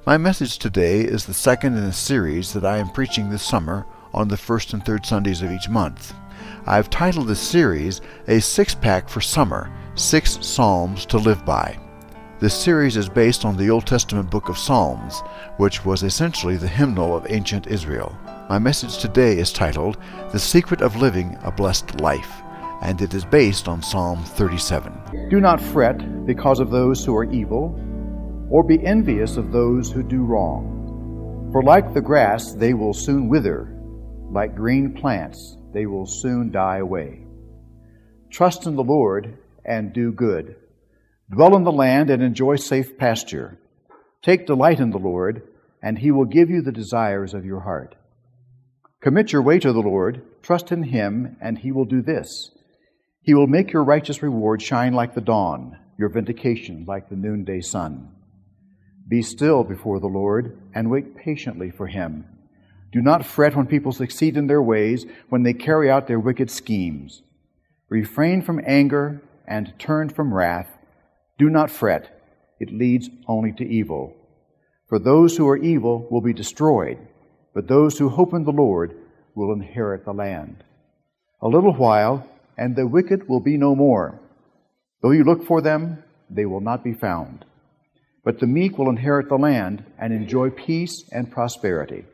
My message today is the second in a series that I am preaching this summer on the first and third Sundays of each month. I've titled this series, A Six-Pack for Summer, 6 Psalms to Live By. This series is based on the Old Testament book of Psalms, which was essentially the hymnal of ancient Israel. My message today is titled, The Secret of Living a Blessed Life, and it is based on Psalm 37. Do not fret because of those who are evil, or be envious of those who do wrong. For like the grass, they will soon wither. Like green plants, they will soon die away. Trust in the Lord and do good. Dwell in the land and enjoy safe pasture. Take delight in the Lord, and He will give you the desires of your heart. Commit your way to the Lord, trust in Him, and He will do this. He will make your righteous reward shine like the dawn, your vindication like the noonday sun. Be still before the Lord and wait patiently for Him. Do not fret when people succeed in their ways, when they carry out their wicked schemes. Refrain from anger and turn from wrath. Do not fret. It leads only to evil. For those who are evil will be destroyed, but those who hope in the Lord will inherit the land. A little while, and the wicked will be no more. Though you look for them, they will not be found. But the meek will inherit the land and enjoy peace and prosperity.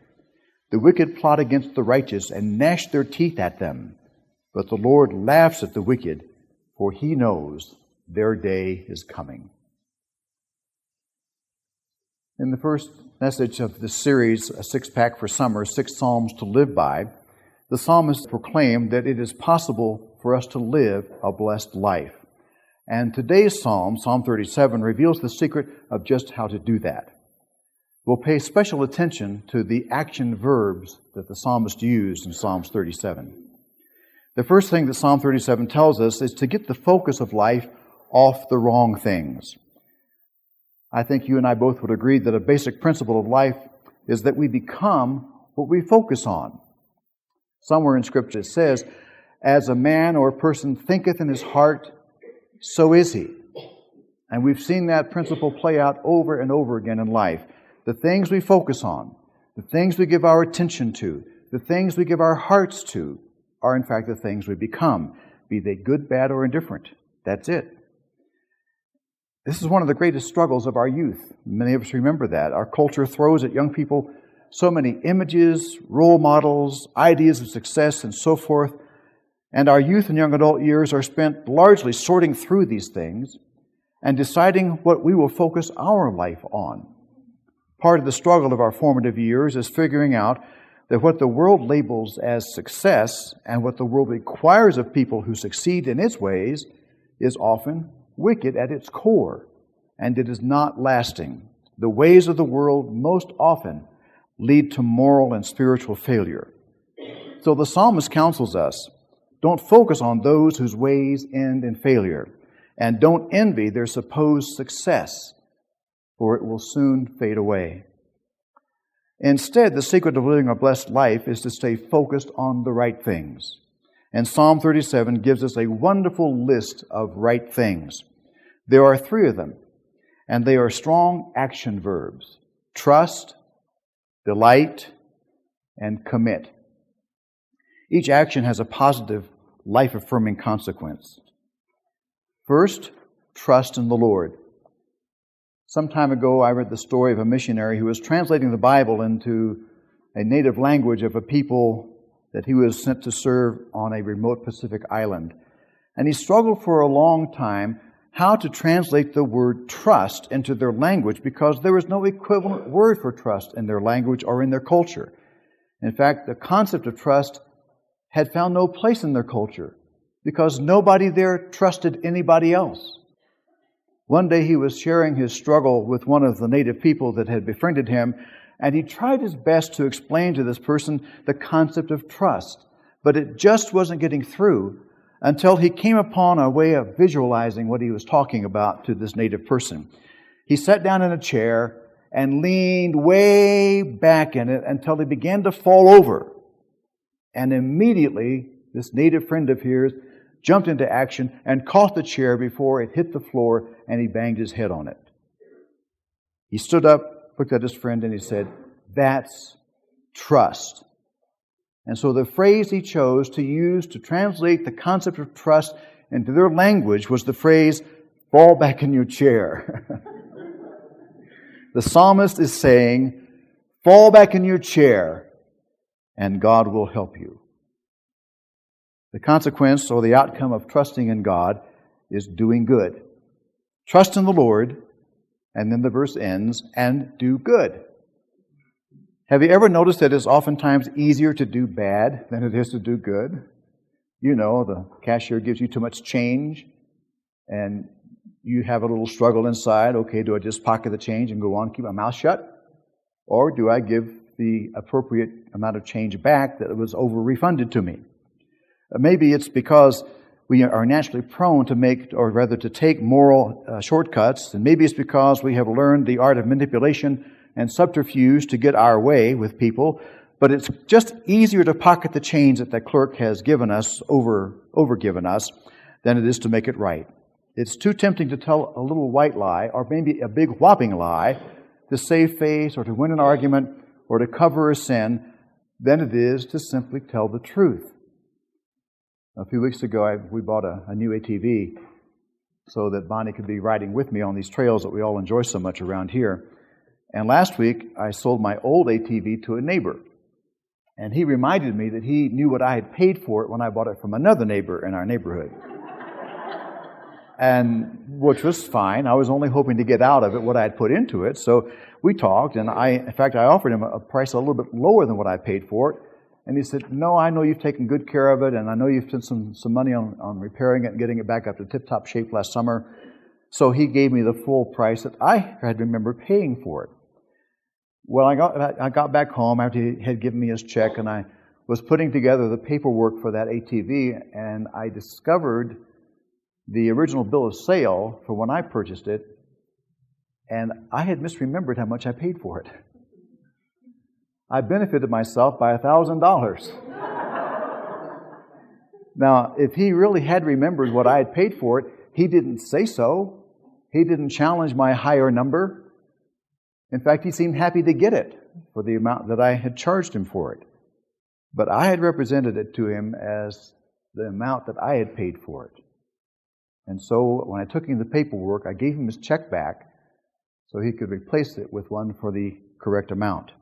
The wicked plot against the righteous and gnash their teeth at them. But the Lord laughs at the wicked, for He knows their day is coming. In the first message of this series, A Six-Pack for Summer, 6 Psalms to Live By, the psalmist proclaimed that it is possible for us to live a blessed life. And today's psalm, Psalm 37, reveals the secret of just how to do that. We'll pay special attention to the action verbs that the psalmist used in Psalms 37. The first thing that Psalm 37 tells us is to get the focus of life off the wrong things. I think you and I both would agree that a basic principle of life is that we become what we focus on. Somewhere in Scripture it says, as a man or a person thinketh in his heart, so is he. And we've seen that principle play out over and over again in life. The things we focus on, the things we give our attention to, the things we give our hearts to, are in fact the things we become, be they good, bad, or indifferent. That's it. This is one of the greatest struggles of our youth. Many of us remember that. Our culture throws at young people so many images, role models, ideas of success, and so forth. And our youth and young adult years are spent largely sorting through these things and deciding what we will focus our life on. Part of the struggle of our formative years is figuring out that what the world labels as success and what the world requires of people who succeed in its ways is often wicked at its core, and it is not lasting. The ways of the world most often lead to moral and spiritual failure. So the psalmist counsels us, don't focus on those whose ways end in failure, and don't envy their supposed success, for it will soon fade away. Instead, the secret of living a blessed life is to stay focused on the right things. And Psalm 37 gives us a wonderful list of right things. There are 3 of them, and they are strong action verbs: trust, delight, and commit. Each action has a positive, life-affirming consequence. First, trust in the Lord. Some time ago, I read the story of a missionary who was translating the Bible into a native language of a people that he was sent to serve on a remote Pacific island. And he struggled for a long time how to translate the word trust into their language because there was no equivalent word for trust in their language or in their culture. In fact, the concept of trust had found no place in their culture because nobody there trusted anybody else. One day he was sharing his struggle with one of the native people that had befriended him, and he tried his best to explain to this person the concept of trust, but it just wasn't getting through until he came upon a way of visualizing what he was talking about to this native person. He sat down in a chair and leaned way back in it until he began to fall over. And immediately, this native friend of his jumped into action and caught the chair before it hit the floor, and he banged his head on it. He stood up looked at his friend and he said, "That's trust." And so the phrase he chose to use to translate the concept of trust into their language was the phrase, "fall back in your chair." The psalmist is saying, fall back in your chair and God will help you. The consequence or the outcome of trusting in God is doing good. Trust in the Lord, and then the verse ends, and do good. Have you ever noticed that it's oftentimes easier to do bad than it is to do good? You know, the cashier gives you too much change, and you have a little struggle inside. Okay, do I just pocket the change and go on, keep my mouth shut? Or do I give the appropriate amount of change back that was over-refunded to me? Maybe it's because we are naturally prone to make, or rather to take moral shortcuts, and maybe it's because we have learned the art of manipulation and subterfuge to get our way with people, but it's just easier to pocket the change that the clerk has given us, over-given us, than it is to make it right. It's too tempting to tell a little white lie, or maybe a big whopping lie, to save face, or to win an argument, or to cover a sin, than it is to simply tell the truth. A few weeks ago, we bought a new ATV so that Bonnie could be riding with me on these trails that we all enjoy so much around here. And last week, I sold my old ATV to a neighbor. And he reminded me that he knew what I had paid for it when I bought it from another neighbor in our neighborhood. And which was fine. I was only hoping to get out of it what I had put into it. So we talked, and I offered him a price a little bit lower than what I paid for it. And he said, "No, I know you've taken good care of it, and I know you've spent some money on repairing it and getting it back up to tip-top shape last summer." So he gave me the full price that I had remembered paying for it. Well, I got back home after he had given me his check, and I was putting together the paperwork for that ATV, and I discovered the original bill of sale for when I purchased it, and I had misremembered how much I paid for it. I benefited myself by $1,000. Now, if he really had remembered what I had paid for it, he didn't say so. He didn't challenge my higher number. In fact, he seemed happy to get it for the amount that I had charged him for it. But I had represented it to him as the amount that I had paid for it. And so when I took him the paperwork, I gave him his check back so he could replace it with one for the correct amount.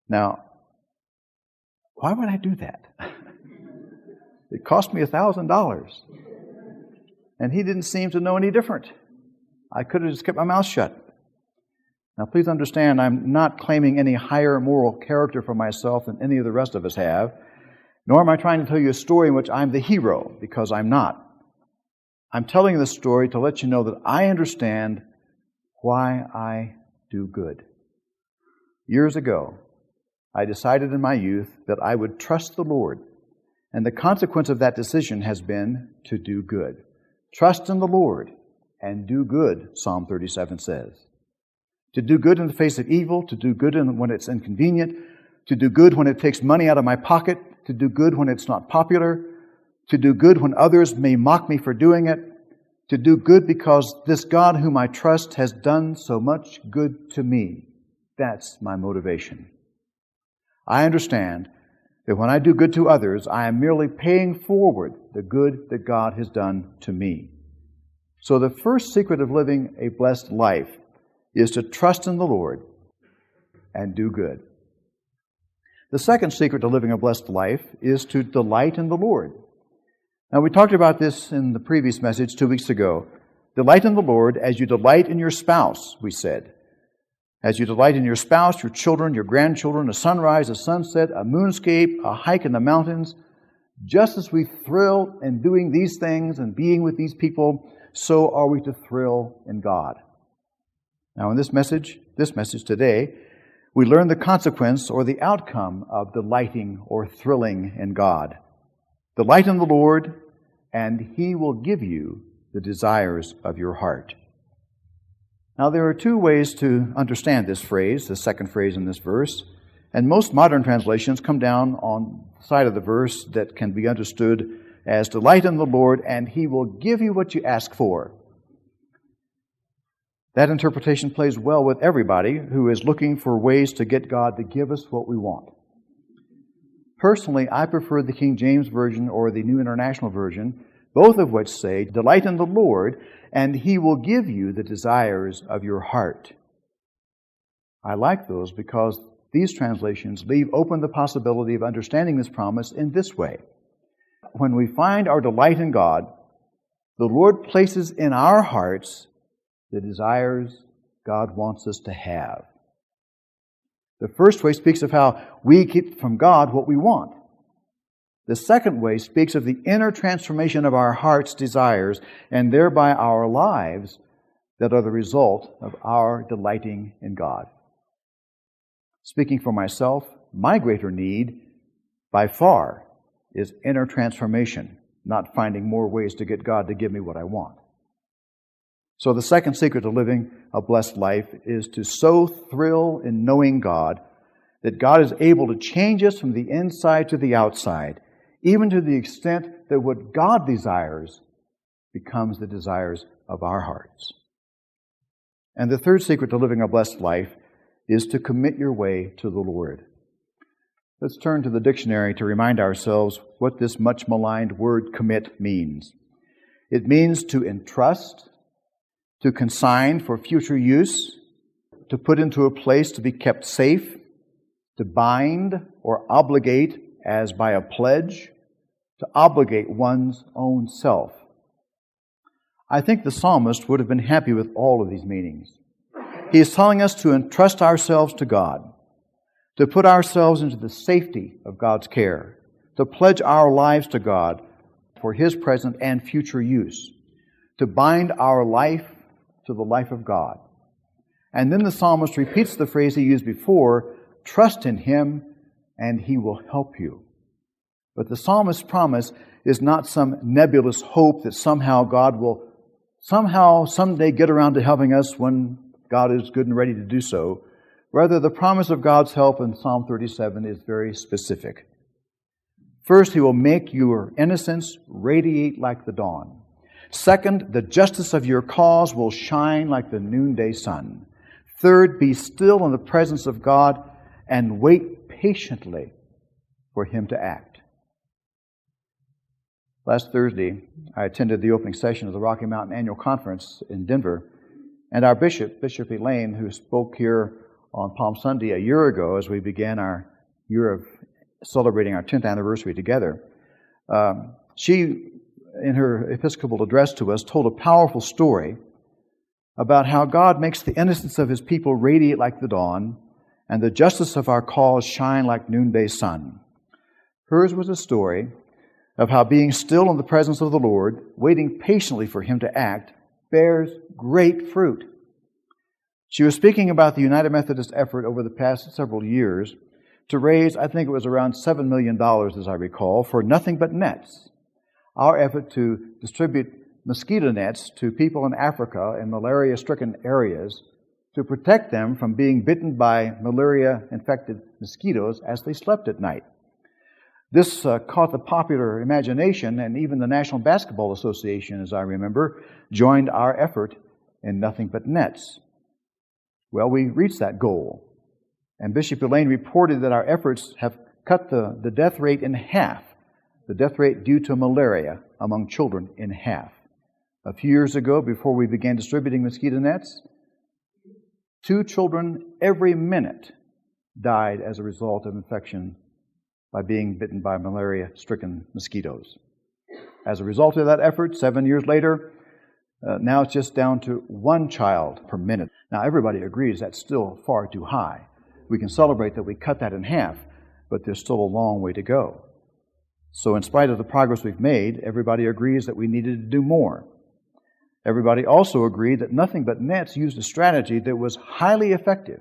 Now, why would I do that? It cost me $1,000. And he didn't seem to know any different. I could have just kept my mouth shut. Now, please understand, I'm not claiming any higher moral character for myself than any of the rest of us have, nor am I trying to tell you a story in which I'm the hero, because I'm not. I'm telling you this story to let you know that I understand why I do good. Years ago, I decided in my youth that I would trust the Lord, and the consequence of that decision has been to do good. Trust in the Lord and do good, Psalm 37 says. To do good in the face of evil, to do good when it's inconvenient, to do good when it takes money out of my pocket, to do good when it's not popular, to do good when others may mock me for doing it, to do good because this God whom I trust has done so much good to me. That's my motivation. I understand that when I do good to others, I am merely paying forward the good that God has done to me. So the first secret of living a blessed life is to trust in the Lord and do good. The second secret to living a blessed life is to delight in the Lord. Now, we talked about this in the previous message 2 weeks ago. Delight in the Lord as you delight in your spouse, we said. As you delight in your spouse, your children, your grandchildren, a sunrise, a sunset, a moonscape, a hike in the mountains, just as we thrill in doing these things and being with these people, so are we to thrill in God. Now, in this message today, we learn the consequence or the outcome of delighting or thrilling in God. Delight in the Lord, and He will give you the desires of your heart. Now, there are two ways to understand this phrase, the second phrase in this verse, and most modern translations come down on the side of the verse that can be understood as delight in the Lord, and He will give you what you ask for. That interpretation plays well with everybody who is looking for ways to get God to give us what we want. Personally, I prefer the King James Version or the New International Version, both of which say, "Delight in the Lord, and He will give you the desires of your heart." I like those because these translations leave open the possibility of understanding this promise in this way. When we find our delight in God, the Lord places in our hearts the desires God wants us to have. The first way speaks of how we get from God what we want. The second way speaks of the inner transformation of our heart's desires and thereby our lives that are the result of our delighting in God. Speaking for myself, my greater need by far is inner transformation, not finding more ways to get God to give me what I want. So the second secret to living a blessed life is to so thrill in knowing God that God is able to change us from the inside to the outside, even to the extent that what God desires becomes the desires of our hearts. And the third secret to living a blessed life is to commit your way to the Lord. Let's turn to the dictionary to remind ourselves what this much maligned word commit means. It means to entrust, to consign for future use, to put into a place to be kept safe, to bind or obligate as by a pledge, to obligate one's own self. I think the psalmist would have been happy with all of these meanings. He is telling us to entrust ourselves to God, to put ourselves into the safety of God's care, to pledge our lives to God for His present and future use, to bind our life to the life of God. And then the psalmist repeats the phrase he used before, trust in Him and He will help you. But the psalmist's promise is not some nebulous hope that somehow God will someday get around to helping us when God is good and ready to do so. Rather, the promise of God's help in Psalm 37 is very specific. First, He will make your innocence radiate like the dawn. Second, the justice of your cause will shine like the noonday sun. Third, be still in the presence of God and wait patiently for Him to act. Last Thursday, I attended the opening session of the Rocky Mountain Annual Conference in Denver, and our Bishop Elaine, who spoke here on Palm Sunday a year ago as we began our year of celebrating our 10th anniversary together, she, in her Episcopal address to us, told a powerful story about how God makes the innocence of His people radiate like the dawn and the justice of our cause shine like noonday sun. Hers was a story of how being still in the presence of the Lord, waiting patiently for Him to act, bears great fruit. She was speaking about the United Methodist effort over the past several years to raise, I think it was around $7 million, as I recall, for Nothing But Nets, our effort to distribute mosquito nets to people in Africa in malaria-stricken areas to protect them from being bitten by malaria-infected mosquitoes as they slept at night. This caught the popular imagination, and even the National Basketball Association, as I remember, joined our effort in Nothing But Nets. Well, we reached that goal, and Bishop Elaine reported that our efforts have cut the death rate in half, the death rate due to malaria among children in half. A few years ago, before we began distributing mosquito nets, 2 children every minute died as a result of infection by being bitten by malaria-stricken mosquitoes. As a result of that effort, 7 years later, now it's just down to 1 child per minute. Now, everybody agrees that's still far too high. We can celebrate that we cut that in half, but there's still a long way to go. So in spite of the progress we've made, everybody agrees that we needed to do more. Everybody also agreed that Nothing But Nets used a strategy that was highly effective.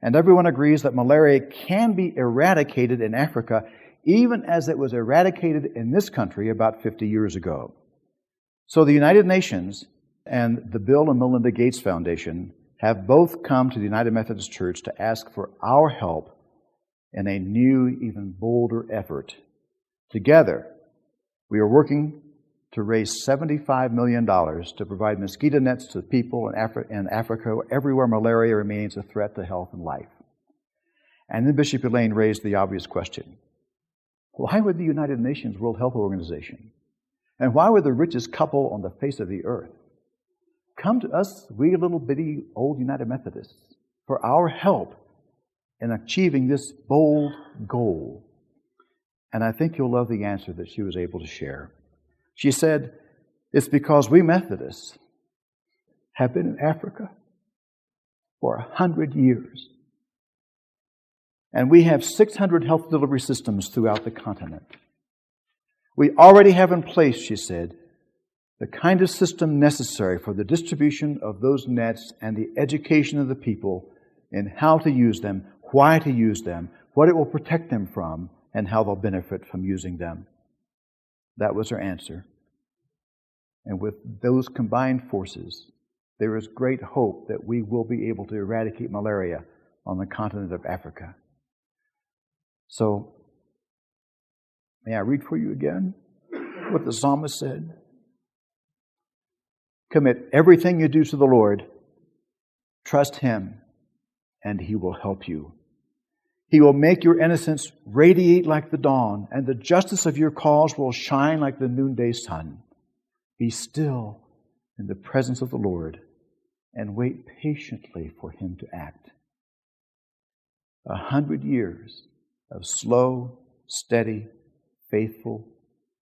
And everyone agrees that malaria can be eradicated in Africa, even as it was eradicated in this country about 50 years ago. So the United Nations and the Bill and Melinda Gates Foundation have both come to the United Methodist Church to ask for our help in a new, even bolder effort. Together, we are working to raise $75 million to provide mosquito nets to people in Africa, everywhere malaria remains a threat to health and life. And then Bishop Elaine raised the obvious question. Why would the United Nations World Health Organization, and why would the richest couple on the face of the earth come to us, we little bitty old United Methodists, for our help in achieving this bold goal? And I think you'll love the answer that she was able to share. She said, it's because we Methodists have been in Africa for 100 years. And we have 600 health delivery systems throughout the continent. We already have in place, she said, the kind of system necessary for the distribution of those nets and the education of the people in how to use them, why to use them, what it will protect them from, and how they'll benefit from using them. That was her answer. And with those combined forces, there is great hope that we will be able to eradicate malaria on the continent of Africa. So, may I read for you again what the psalmist said? Commit everything you do to the Lord. Trust Him, and He will help you. He will make your innocence radiate like the dawn, and the justice of your cause will shine like the noonday sun. Be still in the presence of the Lord and wait patiently for Him to act. 100 years of slow, steady, faithful,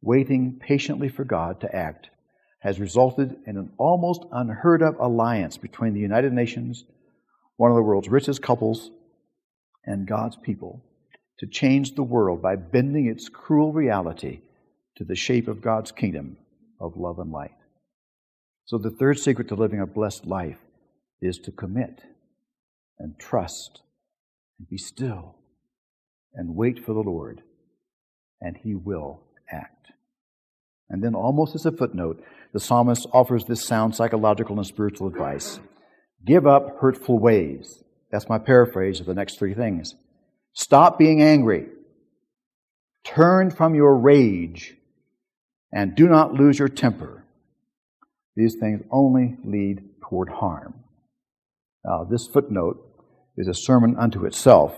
waiting patiently for God to act has resulted in an almost unheard of alliance between the United Nations, one of the world's richest couples, and God's people to change the world by bending its cruel reality to the shape of God's kingdom of love and light. So the third secret to living a blessed life is to commit and trust and be still and wait for the Lord, and He will act. And then, almost as a footnote, the psalmist offers this sound psychological and spiritual advice. Give up hurtful ways. That's my paraphrase of the next three things. Stop being angry. Turn from your rage. And do not lose your temper. These things only lead toward harm. Now, this footnote is a sermon unto itself.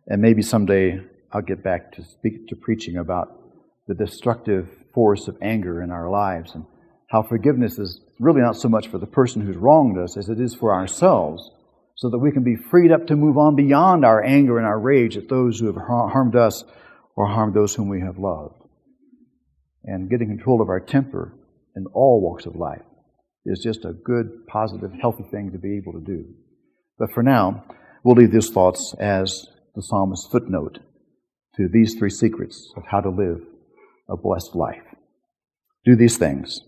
And maybe someday I'll get back to preaching about the destructive force of anger in our lives and how forgiveness is really not so much for the person who's wronged us as it is for ourselves, so that we can be freed up to move on beyond our anger and our rage at those who have harmed us or harmed those whom we have loved. And getting control of our temper in all walks of life is just a good, positive, healthy thing to be able to do. But for now, we'll leave these thoughts as the psalmist's footnote to these three secrets of how to live a blessed life. Do these things,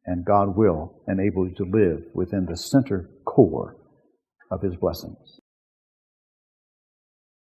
and God will enable you to live within the center core of His blessings.